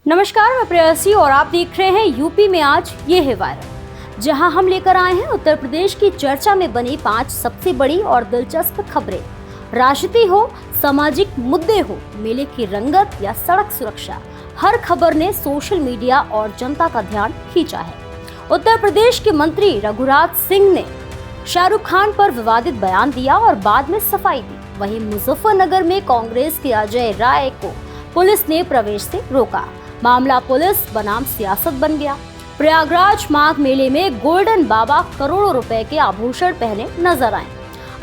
नमस्कार, मैं प्रेयसी और आप देख रहे हैं यूपी में आज ये है वायरल, जहां हम लेकर आए हैं उत्तर प्रदेश की चर्चा में बनी 5 सबसे बड़ी और दिलचस्प खबरें। राजनीति हो, सामाजिक मुद्दे हो, मेले की रंगत या सड़क सुरक्षा, हर खबर ने सोशल मीडिया और जनता का ध्यान खींचा है। उत्तर प्रदेश के मंत्री रघुराज सिंह ने शाहरुख खान पर विवादित बयान दिया और बाद में सफाई दी। वहीं मुजफ्फरनगर में कांग्रेस के अजय राय को पुलिस ने प्रवेश से रोका। मामला पुलिस बनाम सियासत बन गया। प्रयागराज माघ मेले में गोल्डन बाबा करोड़ों रुपए के आभूषण पहने नजर आए।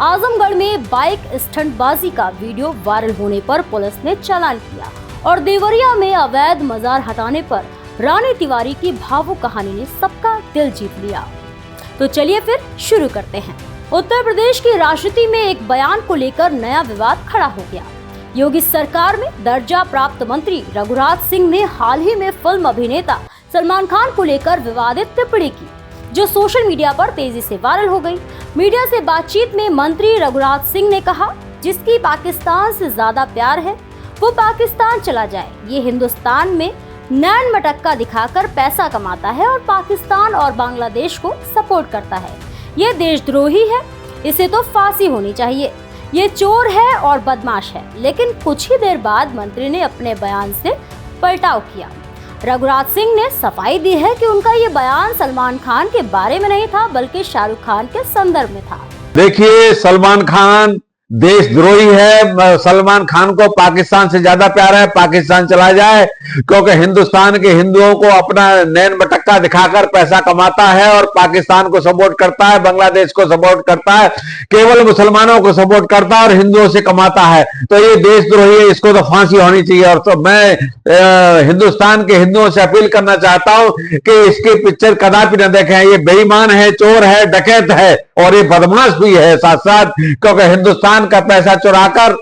आजमगढ़ में बाइक स्टंटबाजी का वीडियो वायरल होने पर पुलिस ने चालान किया और देवरिया में अवैध मजार हटाने पर रानी तिवारी की भावुक कहानी ने सबका दिल जीत लिया। तो चलिए फिर शुरू करते हैं। उत्तर प्रदेश की राजनीति में एक बयान को लेकर नया विवाद खड़ा हो गया। योगी सरकार में दर्जा प्राप्त मंत्री रघुराज सिंह ने हाल ही में फिल्म अभिनेता सलमान खान को लेकर विवादित टिप्पणी की, जो सोशल मीडिया पर तेजी से वायरल हो गई। मीडिया से बातचीत में मंत्री रघुराज सिंह ने कहा, जिसकी पाकिस्तान से ज्यादा प्यार है वो पाकिस्तान चला जाए। ये हिंदुस्तान में नैन मटक्का दिखाकर पैसा कमाता है और पाकिस्तान और बांग्लादेश को सपोर्ट करता है। ये देशद्रोही है, इसे तो फांसी होनी चाहिए। ये चोर है और बदमाश है। लेकिन कुछ ही देर बाद मंत्री ने अपने बयान से पलटाव किया। रघुराज सिंह ने सफाई दी है कि उनका ये बयान सलमान खान के बारे में नहीं था, बल्कि शाहरुख खान के संदर्भ में था। देखिए, सलमान खान देशद्रोही है। सलमान खान को पाकिस्तान से ज्यादा प्यार है, पाकिस्तान चला जाए, क्योंकि हिंदुस्तान के हिंदुओं को अपना नैन मटक्का दिखाकर पैसा कमाता है और पाकिस्तान को सपोर्ट करता है, बांग्लादेश को सपोर्ट करता है, केवल मुसलमानों को सपोर्ट करता है और हिंदुओं से कमाता है। तो ये देशद्रोही है, इसको तो फांसी होनी चाहिए। और तो मैं हिंदुस्तान के हिंदुओं से अपील करना चाहता हूं कि इसकी पिक्चर कदापि न देखें। ये बेईमान है, चोर है, डकैत है और ये बदमाश भी है साथ साथ, क्योंकि हिंदुस्तान का पैसा चुराकर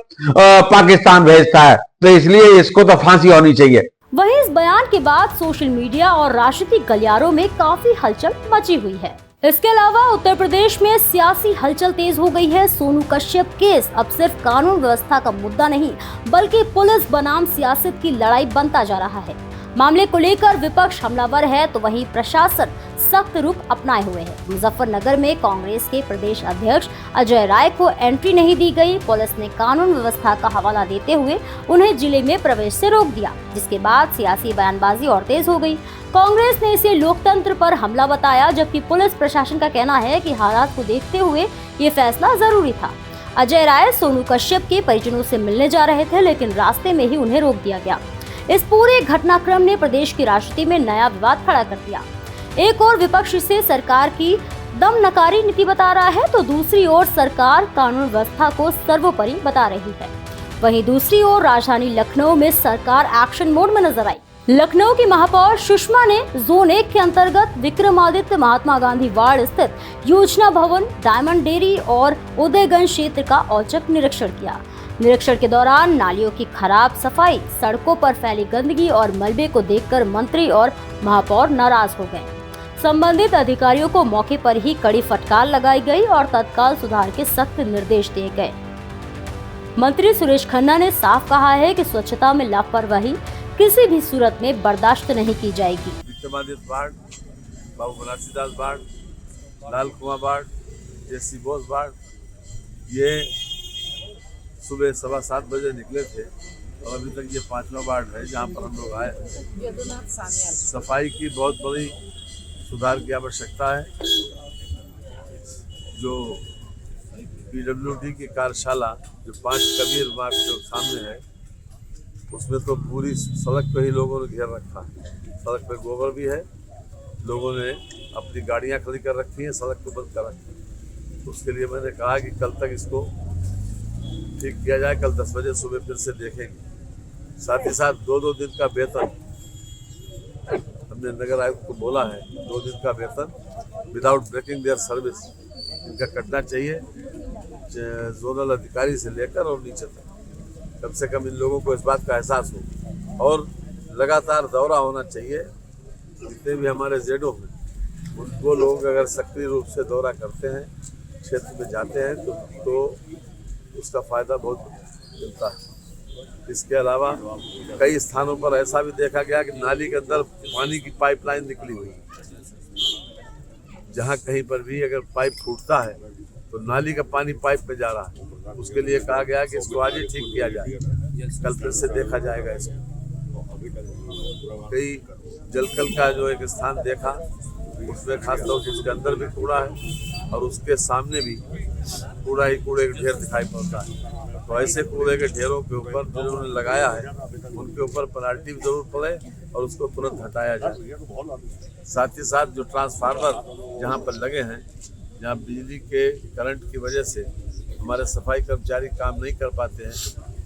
पाकिस्तान भेजता है। तो इसलिए इसको तो फांसी होनी चाहिए। वहीं इस बयान के बाद सोशल मीडिया और राजनीतिक गलियारों में काफी हलचल मची हुई है। इसके अलावा उत्तर प्रदेश में सियासी हलचल तेज हो गई है। सोनू कश्यप केस अब सिर्फ कानून व्यवस्था का मुद्दा नहीं, बल्कि पुलिस बनाम सियासत की लड़ाई बनता जा रहा है। मामले को लेकर विपक्ष हमलावर है, तो वहीं प्रशासन सख्त रुख अपनाए हुए है। मुजफ्फरनगर में कांग्रेस के प्रदेश अध्यक्ष अजय राय को एंट्री नहीं दी गई। पुलिस ने कानून व्यवस्था का हवाला देते हुए उन्हें जिले में प्रवेश से रोक दिया, जिसके बाद सियासी बयानबाजी और तेज हो गई। कांग्रेस ने इसे लोकतंत्र पर हमला बताया, जबकि पुलिस प्रशासन का कहना है कि हालात को देखते हुए ये फैसला जरूरी था। अजय राय सोनू कश्यप के परिजनों से मिलने जा रहे थे, लेकिन रास्ते में ही उन्हें रोक दिया गया। इस पूरे घटनाक्रम ने प्रदेश की राजनीति में नया विवाद खड़ा कर दिया। एक और विपक्ष इसे सरकार की दमनकारी नीति बता रहा है, तो दूसरी ओर सरकार कानून व्यवस्था को सर्वोपरि बता रही है। वहीं दूसरी ओर राजधानी लखनऊ में सरकार एक्शन मोड में नजर आई। लखनऊ की महापौर सुषमा ने जोन 1 के अंतर्गत विक्रमादित्य महात्मा गांधी वार्ड स्थित योजना भवन, डायमंड डेयरी और उदयगंज क्षेत्र का औचक निरीक्षण किया। निरीक्षण के दौरान नालियों की खराब सफाई, सड़कों पर फैली गंदगी और मलबे को देखकर मंत्री और महापौर नाराज हो गए। संबंधित अधिकारियों को मौके पर ही कड़ी फटकार लगाई गई और तत्काल सुधार के सख्त निर्देश दिए गए। मंत्री सुरेश खन्ना ने साफ कहा है कि स्वच्छता में लापरवाही किसी भी सूरत में बर्दाश्त नहीं की जाएगी। विक्रमादित्य वार्ड, बाबू बनारसीदास वार्ड, लाल कुआं वार्ड, जेसी बोस वार्ड, ये सुबह 7:15 बजे निकले थे और अभी तक ये 5वां वार्ड है जहाँ पर हम लोग आए। सफाई की बहुत बड़ी सुधार की आवश्यकता है। जो PWD की कार्यशाला जो 5 कबीर मार्ग जो सामने है, उसमें तो पूरी सड़क पे ही लोगों ने घेर रखा है। सड़क पे गोबर भी है, लोगों ने अपनी गाड़ियां खड़ी कर रखी हैं, सड़क को बंद कर रखी है। तो उसके लिए मैंने कहा कि कल तक इसको ठीक किया जाए। कल 10 बजे सुबह फिर से देखेंगे। साथ ही साथ 2-2 दिन का वेतन हमने नगर आयुक्त को बोला है। 2 दिन का वेतन विदाउट ब्रेकिंग देयर सर्विस इनका कटना चाहिए, जोनल अधिकारी से लेकर और नीचे तक। कम से कम इन लोगों को इस बात का एहसास हो और लगातार दौरा होना चाहिए। जितने भी हमारे जेडो हैं, उनको लोग अगर सक्रिय रूप से दौरा करते हैं, क्षेत्र में जाते हैं, तो उसका फायदा बहुत मिलता है। इसके अलावा कई स्थानों पर ऐसा भी देखा गया कि नाली के अंदर पानी की पाइपलाइन निकली हुई है। जहां कहीं पर भी अगर पाइप फूटता है तो नाली का पानी पाइप में जा रहा है। उसके लिए कहा गया कि इसको आज ही ठीक किया जाए, कल फिर से देखा जाएगा इसको। कई जलकल का जो एक स्थान देखा, उसमें खासतौर से इसके अंदर भी कूड़ा है और उसके सामने भी कूड़ा ही कूड़े के ढेर दिखाई पड़ता है। तो ऐसे कूड़े के ढेरों के ऊपर जिन्होंने लगाया है उनके ऊपर पेनल्टी भी जरूर पड़े और उसको तुरंत हटाया जाए। साथ ही साथ जो ट्रांसफार्मर जहाँ पर लगे हैं, जहाँ बिजली के करंट की वजह से हमारे सफाई कर्मचारी काम नहीं कर पाते हैं,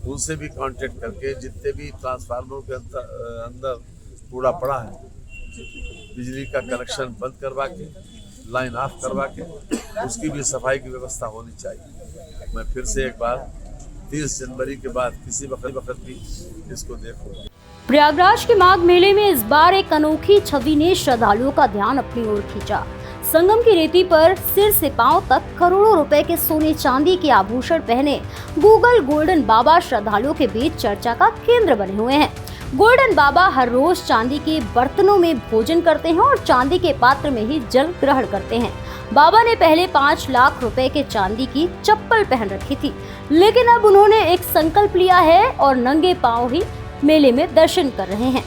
उनसे भी कांटेक्ट करके जितने भी ट्रांसफार्मरों के अंदर कूड़ा पड़ा है, बिजली का कनेक्शन बंद करवा के, लाइन ऑफ करवा के उसकी भी सफाई की व्यवस्था होनी चाहिए। मैं फिर से एक बार 30 जनवरी के बाद किसी वक्त भी इसको देखूंगा। प्रयागराज के माघ मेले में इस बार एक अनोखी छवि ने श्रद्धालुओं का ध्यान अपनी ओर खींचा। संगम की रेती पर सिर से पांव तक करोड़ों रुपए के सोने चांदी के आभूषण पहने गूगल गोल्डन बाबा श्रद्धालुओं के बीच चर्चा का केंद्र बने हुए हैं। गोल्डन बाबा हर रोज चांदी के बर्तनों में भोजन करते हैं और चांदी के पात्र में ही जल ग्रहण करते हैं। बाबा ने पहले 5 लाख रुपए के चांदी की चप्पल पहन रखी थी, लेकिन अब उन्होंने एक संकल्प लिया है और नंगे पांव ही मेले में दर्शन कर रहे हैं।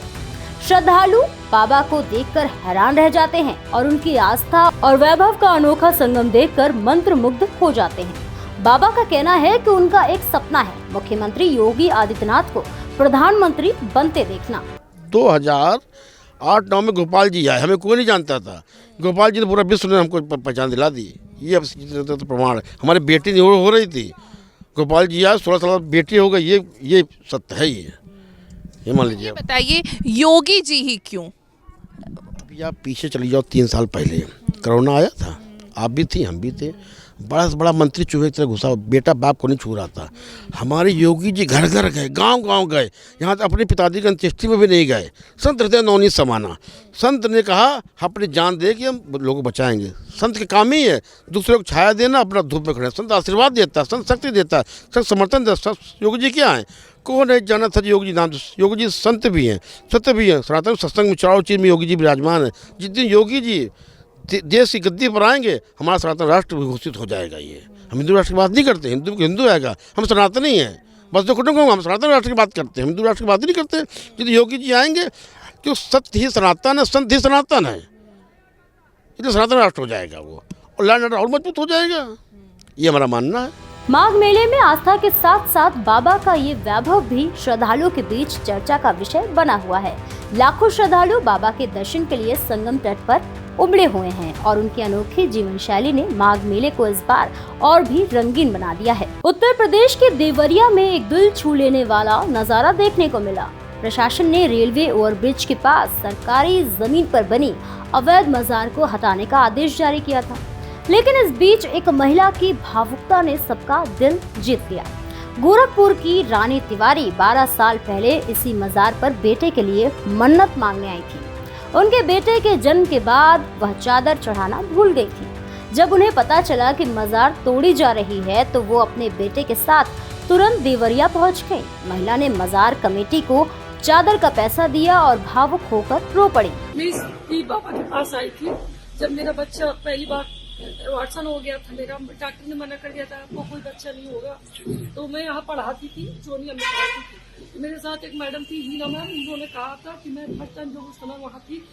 श्रद्धालु बाबा को देखकर हैरान रह जाते हैं और उनकी आस्था और वैभव का अनोखा संगम देखकर मंत्रमुग्ध हो जाते हैं। बाबा का कहना है कि उनका एक सपना है मुख्यमंत्री योगी आदित्यनाथ को प्रधानमंत्री बनते देखना। 2008-9 में गोपाल जी आए, हमें कोई नहीं जानता था। गोपाल जी ने पूरा विश्व ने हमको पहचान दिला दी। ये अब प्रमाण है। हमारी बेटी नहीं हो रही थी, गोपाल जी आए, 16 साल बेटी हो गई। ये सत्य है। ये मान लीजिए। बताइए योगी जी ही क्यों? अभी आप पीछे चली जाओ, 3 साल पहले कोरोना आया था, आप भी थी, हम भी थे। बड़ा से बड़ा मंत्री चूहे की तरह घुसा, बेटा बाप को नहीं छू रहा था। हमारे योगी जी घर घर गए, गांव गांव गए, यहाँ तक अपने पिताजी की अंत्येष्टि में भी नहीं गए। संत हृदय नवनीत समाना। संत ने कहा अपनी जान दे कि हम लोगों को बचाएंगे। संत के काम ही है दूसरे को छाया देना, अपना धूप में खड़े। संत आशीर्वाद देता है, संत शक्ति देता है, संत समर्थन देता है। योगी जी क्या है? कौन है जाना था योगी जी नाम? योगी जी संत भी हैं, सत्य भी हैं। सनातन सत्संग में चारों चीज़ में योगी जी विराजमान है। जिस दिन योगी जी देश की गद्दी पर आएंगे, हमारा सनातन राष्ट्र घोषित हो जाएगा। ये हम हिंदू राष्ट्र की बात नहीं करते, हिंदू आएगा, हम सनातनी हैं। बस जो कुटुंब हम सनातन राष्ट्र की बात करते हैं, हिंदू राष्ट्र की बात ही नहीं करते। यदि योगी जी आएंगे, क्यों सत्य ही सनातन है, संत ही सनातन है, इसलिए सनातन राष्ट्र हो जाएगा वो, और लैंड ऑर्डर और मजबूत हो जाएगा। ये हमारा मानना है। माघ मेले में आस्था के साथ साथ बाबा का ये वैभव भी श्रद्धालुओं के बीच चर्चा का विषय बना हुआ है। लाखों श्रद्धालु बाबा के दर्शन के लिए संगम तट पर उमड़े हुए हैं और उनकी अनोखी जीवन शैली ने माघ मेले को इस बार और भी रंगीन बना दिया है। उत्तर प्रदेश के देवरिया में एक दिल छू लेने वाला नजारा देखने को मिला। प्रशासन ने रेलवे ओवरब्रिज के पास सरकारी जमीन पर बनी अवैध मजार को हटाने का आदेश जारी किया था, लेकिन इस बीच एक महिला की भावुकता ने सबका दिल जीत लिया। गोरखपुर की रानी तिवारी 12 साल पहले इसी मजार पर बेटे के लिए मन्नत मांगने आई थी। उनके बेटे के जन्म के बाद वह चादर चढ़ाना भूल गई थी। जब उन्हें पता चला कि मजार तोड़ी जा रही है तो वो अपने बेटे के साथ तुरंत देवरिया पहुंच गई। महिला ने मजार कमेटी को चादर का पैसा दिया और भावुक होकर रो पड़ी। मैं इस बाबा के पास आई थी जब मेरा बच्चा पहली बार वाटसन हो गया था। मेरा डॉक्टर ने मना कर दिया था आपको कोई बच्चा नहीं होगा। तो मैं यहाँ पढ़ाती थी, सोनिया में पढ़ाती थी। मेरे साथ एक मैडम थी हीना मैम, उन्होंने कहा था कि मैं फर्स्ट टाइम जब उस समय वहाँ थी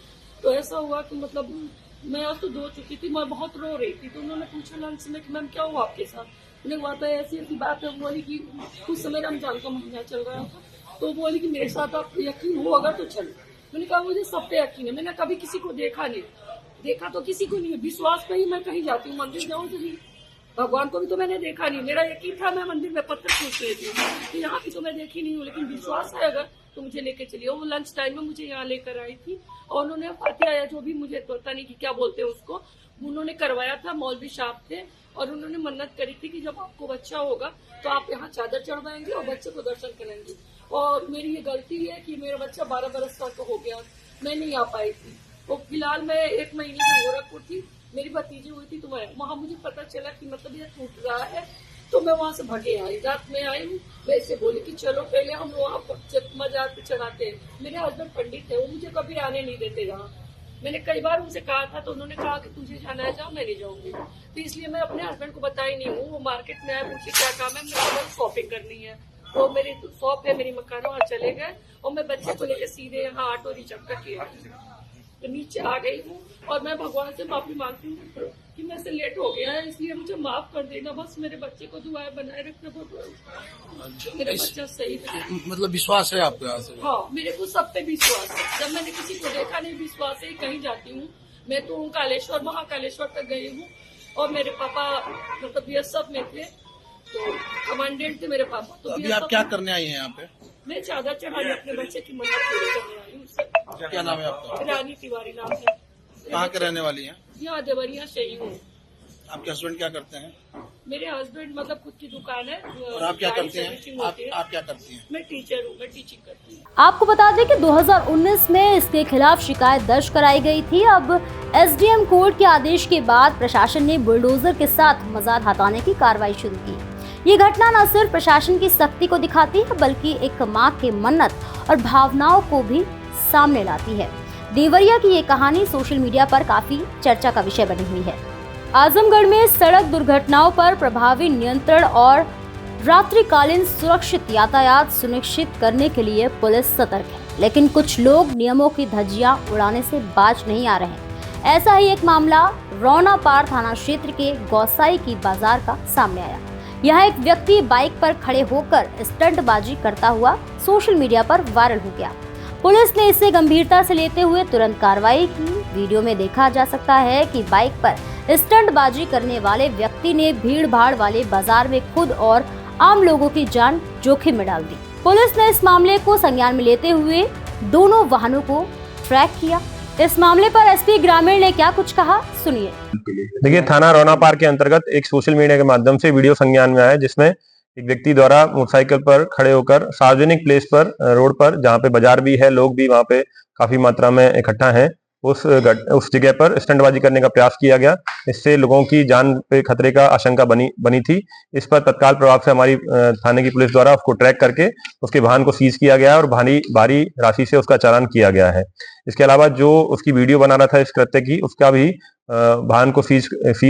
तो ऐसा हुआ कि मतलब मैं आज तो धो चुकी थी, मैं बहुत रो रही थी। तो उन्होंने पूछा लंच में कि मैम क्या हुआ आपके साथ? उन्हें कहा था ऐसी ऐसी बात है। बोली कि कुछ समय रमजान का महीना चल रहा था, तो बोली कि मेरे साथ आप यकीन हो अगर तो चलो। मैंने कहा मुझे सब पे यकीन है, मैंने कभी किसी को देखा नहीं, देखा तो किसी को नहीं है। विश्वास पे ही मैं कहीं जाती हूँ, मंदिर जाऊँ तो नहीं, भगवान को भी तो मैंने देखा नहीं। मेरा यकीन था, मैं मंदिर में पत्थर पूछ रही थी कि यहाँ की तो मैं देखी नहीं हूँ, लेकिन विश्वास है अगर तो मुझे लेके चलिए। वो लंच टाइम में मुझे यहाँ लेकर आई थी और उन्होंने फातिहा या जो भी मुझे पता नहीं कि क्या बोलते हैं उसको, उन्होंने करवाया था। मौलवी साहब थे और उन्होंने मन्नत करी थी कि जब आपको बच्चा होगा तो आप यहाँ चादर चढ़वाएंगे और बच्चे को दर्शन करेंगे। और मेरी ये गलती है कि मेरा बच्चा 12 बरस का हो गया, मैं नहीं आ पाई थी। तो फिलहाल मैं 1 महीने में गोरखपुर थी, मेरी भतीजी हुई थी, तो मैं वहाँ मुझे पता चला कि मतलब ये टूट रहा है। तो मैं वहां से भगे आई, रात में आई हूँ। मैं इससे बोली कि चलो पहले हम वहाँ मजार पे चढ़ाते हैं। मेरे हस्बैंड पंडित है, वो मुझे कभी आने नहीं देते वहाँ। मैंने कई बार उनसे कहा था तो उन्होंने कहा कि तुझे जाना है जाओ, मैं नहीं जाऊंगी। तो इसलिए मैं अपने हस्बैंड को बताई नहीं हूँ। वो मार्केट में आए, पूछे क्या काम है, मेरे को शॉपिंग करनी है। वो मेरी शॉप है, मेरी मकान, वहाँ चले गए और मैं बच्चे को लेकर सीधे यहाँ ऑटो रिजर्व कर किया, तो नीचे आ गई हूँ। और मैं भगवान से माफी मांगती हूँ कि मैं से लेट हो गया है, इसलिए मुझे माफ कर देना। बस मेरे बच्चे को दुआएं बनाए रखना भगवान, मेरा बच्चा सही है। मतलब विश्वास है आपको यहाँ से? हाँ, मेरे को सब पे विश्वास है। जब मैंने किसी को देखा नहीं, विश्वास है कहीं जाती हूँ। मैं तो कालेश्वर, महाकालेश्वर तक गई हूँ और मेरे पापा मतलब BSF में थे, तो कमांडेंट थे मेरे पापा। तो अभी आप क्या करने आई हैं यहाँ पे? मैं चादर चढ़ाने अपने बच्चे की मन्नत पूरी करने आई हूँ। क्या नाम है आपका? रानी तिवारी नाम है। कहाँ के रहने वाली हैं? यहाँ देवरिया से ही हूँ। आपके हस्बैंड क्या करते हैं? मेरे हस्बैंड मतलब खुद की दुकान है। और आप क्या करते हैं? हैं? आप क्या करती हैं? मैं टीचर हूँ, मैं टीचिंग करती हूँ। आपको बता दें कि 2019 में इसके खिलाफ शिकायत दर्ज कराई गई थी। अब SDM कोर्ट के आदेश के बाद प्रशासन ने बुलडोजर के साथ मजार हटाने की कार्रवाई शुरू की। ये घटना न सिर्फ प्रशासन की सख्ती को दिखाती है, बल्कि एक मां के मन्नत और भावनाओं को भी सामने लाती है। देवरिया की ये कहानी सोशल मीडिया पर काफी चर्चा का विषय बनी हुई है। आजमगढ़ में सड़क दुर्घटनाओं पर प्रभावी नियंत्रण और रात्रिकालीन सुरक्षित यातायात सुनिश्चित करने के लिए पुलिस सतर्क है, लेकिन कुछ लोग नियमों की धज्जियां उड़ाने से बाज नहीं आ रहे हैं। ऐसा ही एक मामला रौनापार थाना क्षेत्र के गौसाई की बाजार का सामने आया। यहाँ एक व्यक्ति बाइक पर खड़े होकर स्टंटबाजी करता हुआ सोशल मीडिया पर वायरल हो गया। पुलिस ने इसे गंभीरता से लेते हुए तुरंत कार्रवाई की। वीडियो में देखा जा सकता है कि बाइक पर स्टंटबाजी करने वाले व्यक्ति ने भीड़-भाड़ वाले बाजार में खुद और आम लोगों की जान जोखिम में डाल दी। पुलिस ने इस मामले को संज्ञान में लेते हुए दोनों वाहनों को ट्रैक किया। इस मामले पर SP ग्रामीण ने क्या कुछ कहा, सुनिए। देखिए, थाना रौनापार के अंतर्गत एक सोशल मीडिया के माध्यम से वीडियो संज्ञान में आया, जिसमें एक व्यक्ति द्वारा मोटरसाइकिल पर खड़े होकर सार्वजनिक प्लेस पर, रोड पर, जहां पे बाजार भी है, लोग भी वहां पे काफी मात्रा में इकट्ठा हैं, उस जगह पर स्टंटबाजी करने का प्रयास किया गया। इससे लोगों की जान पे खतरे का आशंका बनी थी। इस पर तत्काल प्रभाव से हमारी थाने की पुलिस द्वारा उसको ट्रैक करके उसके वाहन को सीज किया गया और भारी राशि से उसका चालान किया गया है। इसके अलावा जो उसकी वीडियो बना रहा था इस कृत्य की, उसका भी वाहन को सीज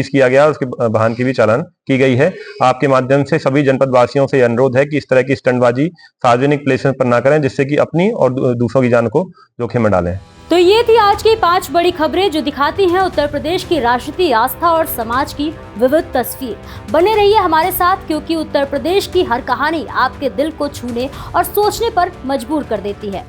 किया गया और उसके वाहन की भी चालान की गई है। आपके माध्यम से सभी जनपद वासियों से अनुरोध है कि इस तरह की स्टंटबाजी सार्वजनिक प्लेसेस पर ना करें, जिससे कि अपनी और दूसरों की जान को जोखिम में डालें। तो ये थी आज की 5 बड़ी खबरें जो दिखाती हैं उत्तर प्रदेश की राजनीति, आस्था और समाज की विविध तस्वीर। बने रहिए हमारे साथ, क्योंकि उत्तर प्रदेश की हर कहानी आपके दिल को छूने और सोचने पर मजबूर कर देती है।